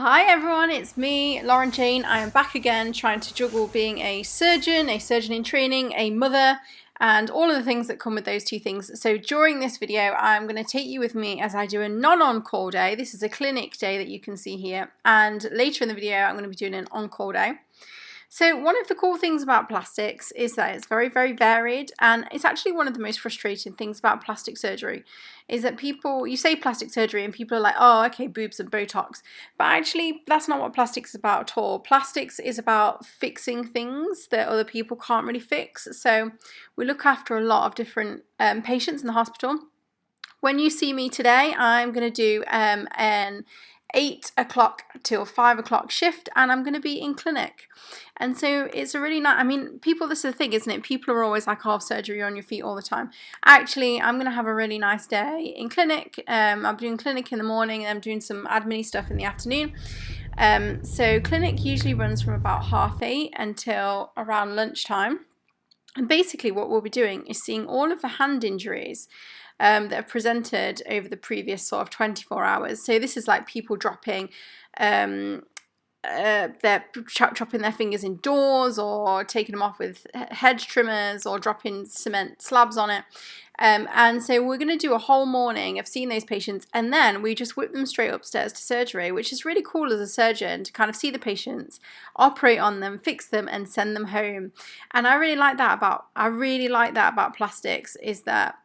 Hi everyone, it's me, Lauren-Jane. I am back again trying to juggle being a surgeon in training, a mother, and all of the things that come with those two things. So during this video, I'm going to take you with me as I do a non-on-call day. This is a clinic day that you can see here. And later in the video, I'm going to be doing an on-call day. So one of the cool things about plastics is that it's very, very varied, and it's actually one of the most frustrating things about plastic surgery is that you say plastic surgery and people are like, oh, okay, boobs and Botox. But actually, that's not what plastics is about at all. Plastics is about fixing things that other people can't really fix. So we look after a lot of different patients in the hospital. When you see me today, I'm going to do an 8 o'clock till 5 o'clock shift, and I'm going to be in clinic. And so it's a really nice, this is the thing, isn't it? People are always like, oh, surgery on your feet all the time. Actually, I'm going to have a really nice day in clinic. I'm doing clinic in the morning, and I'm doing some admin stuff in the afternoon. So clinic usually runs from about 8:30 until around lunchtime. And basically what we'll be doing is seeing all of the hand injuries that have presented over the previous sort of 24 hours. So this is like people dropping they're chopping their fingers in doors, or taking them off with hedge trimmers, or dropping cement slabs on it. And so we're going to do a whole morning of seeing those patients, and then we just whip them straight upstairs to surgery, which is really cool as a surgeon to kind of see the patients, operate on them, fix them, and send them home. And I really like that about plastics, is that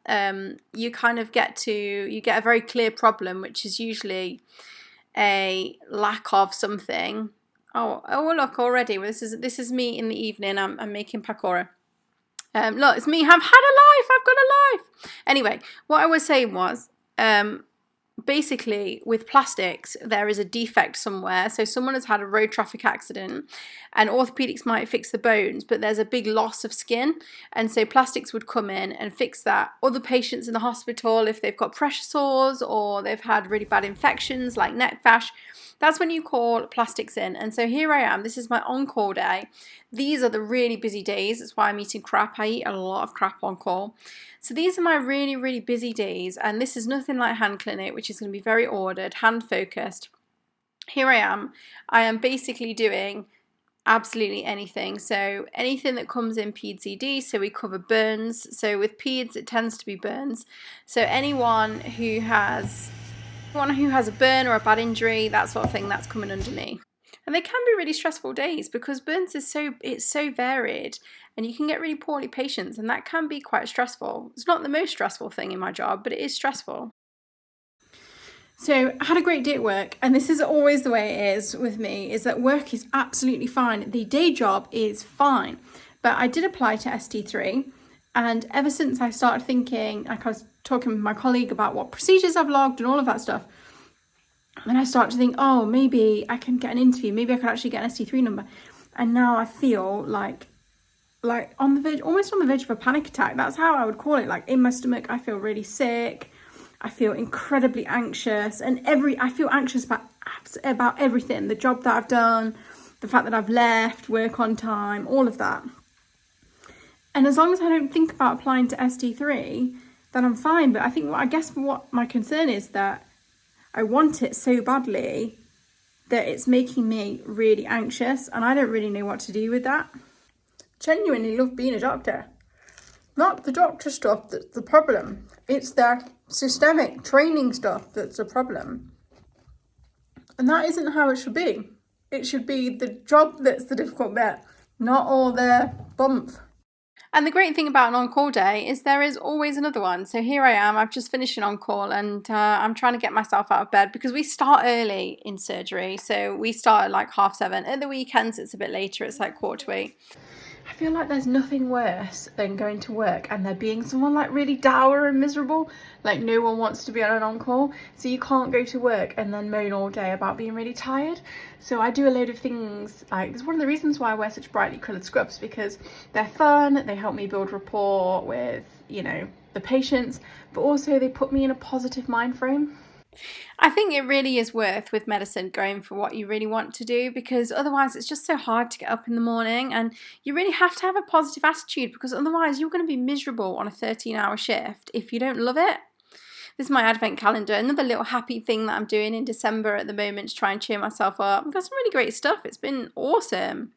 you kind of get a very clear problem, which is usually a lack of something. Oh look, already this is me in the evening. I'm making pakora. Look, it's me. I've had a life. I've got a life. Anyway, what I was saying was, basically with plastics, there is a defect somewhere. So someone has had a road traffic accident, and orthopedics might fix the bones, but there's a big loss of skin, and so plastics would come in and fix that. Other patients in the hospital, if they've got pressure sores or they've had really bad infections like neck fash, that's when you call plastics in. And so here I am. This is my on-call day. These are the really busy days. That's why I'm eating crap. I eat a lot of crap on call. So these are my really, really busy days. And this is nothing like hand clinic, which is going to be very ordered, hand focused. Here I am. I am basically doing absolutely anything. So anything that comes in peds ED, so we cover burns. So with peds, it tends to be burns. So anyone who has a burn or a bad injury, that sort of thing, that's coming under me. And they can be really stressful days because burns is so varied, and you can get really poorly patients, and that can be quite stressful. It's not the most stressful thing in my job, but it is stressful. So I had a great day at work, and this is always the way it is with me, is that work is absolutely fine. The day job is fine, but I did apply to ST3, and ever since I started thinking, like I was talking with my colleague about what procedures I've logged and all of that stuff, and then I started to think, oh, maybe I can get an interview, maybe I could actually get an ST3 number. And now I feel like on the verge, almost on the verge of a panic attack. That's how I would call it. Like in my stomach, I feel really sick. I feel incredibly anxious, and I feel anxious about everything. The job that I've done, the fact that I've left work on time, all of that. And as long as I don't think about applying to ST3, then I'm fine. But I guess what my concern is that I want it so badly that it's making me really anxious, and I don't really know what to do with that. Genuinely love being a doctor. Not the doctor stuff that's the problem. It's the systemic training stuff that's the problem. And that isn't how it should be. It should be the job that's the difficult bit, not all the bump. And the great thing about an on-call day is there is always another one. So here I am, I've just finished an on-call, and I'm trying to get myself out of bed because we start early in surgery. So we start at like 7:30. At the weekends, it's a bit later, it's like 7:45. I feel like there's nothing worse than going to work and there being someone like really dour and miserable, like no one wants to be on an on-call, so you can't go to work and then moan all day about being really tired. So I do a load of things, like it's one of the reasons why I wear such brightly coloured scrubs, because they're fun, they help me build rapport with, the patients, but also they put me in a positive mind frame. I think it really is worth, with medicine, going for what you really want to do, because otherwise it's just so hard to get up in the morning, and you really have to have a positive attitude, because otherwise you're going to be miserable on a 13-hour shift if you don't love it. This is my advent calendar, another little happy thing that I'm doing in December at the moment to try and cheer myself up. I've got some really great stuff. It's been awesome.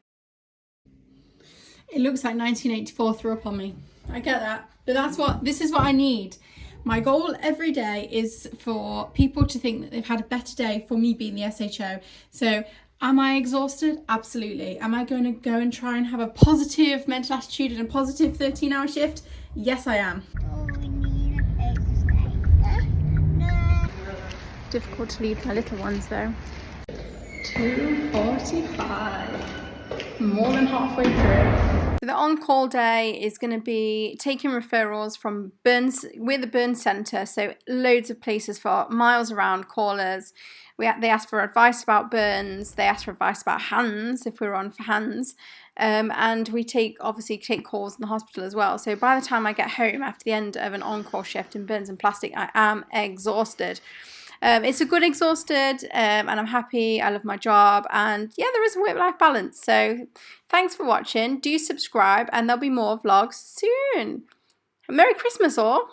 It looks like 1984 threw up on me. I get that, but this is what I need. My goal every day is for people to think that they've had a better day for me being the SHO. So am I exhausted? Absolutely. Am I going to go and try and have a positive mental attitude and a positive 13-hour shift? Yes, I am. Difficult to leave my little ones though. 2:45. More than halfway through. The on-call day is going to be taking referrals from burns. We're the burn centre, so loads of places for miles around, callers. They ask for advice about burns. They ask for advice about hands if we're on for hands. And we obviously take calls in the hospital as well. So by the time I get home after the end of an on-call shift in burns and plastic, I am exhausted. It's a good exhausted, and I'm happy. I love my job, and yeah, there is a work-life balance. So thanks for watching. Do subscribe, and there'll be more vlogs soon. Merry Christmas all.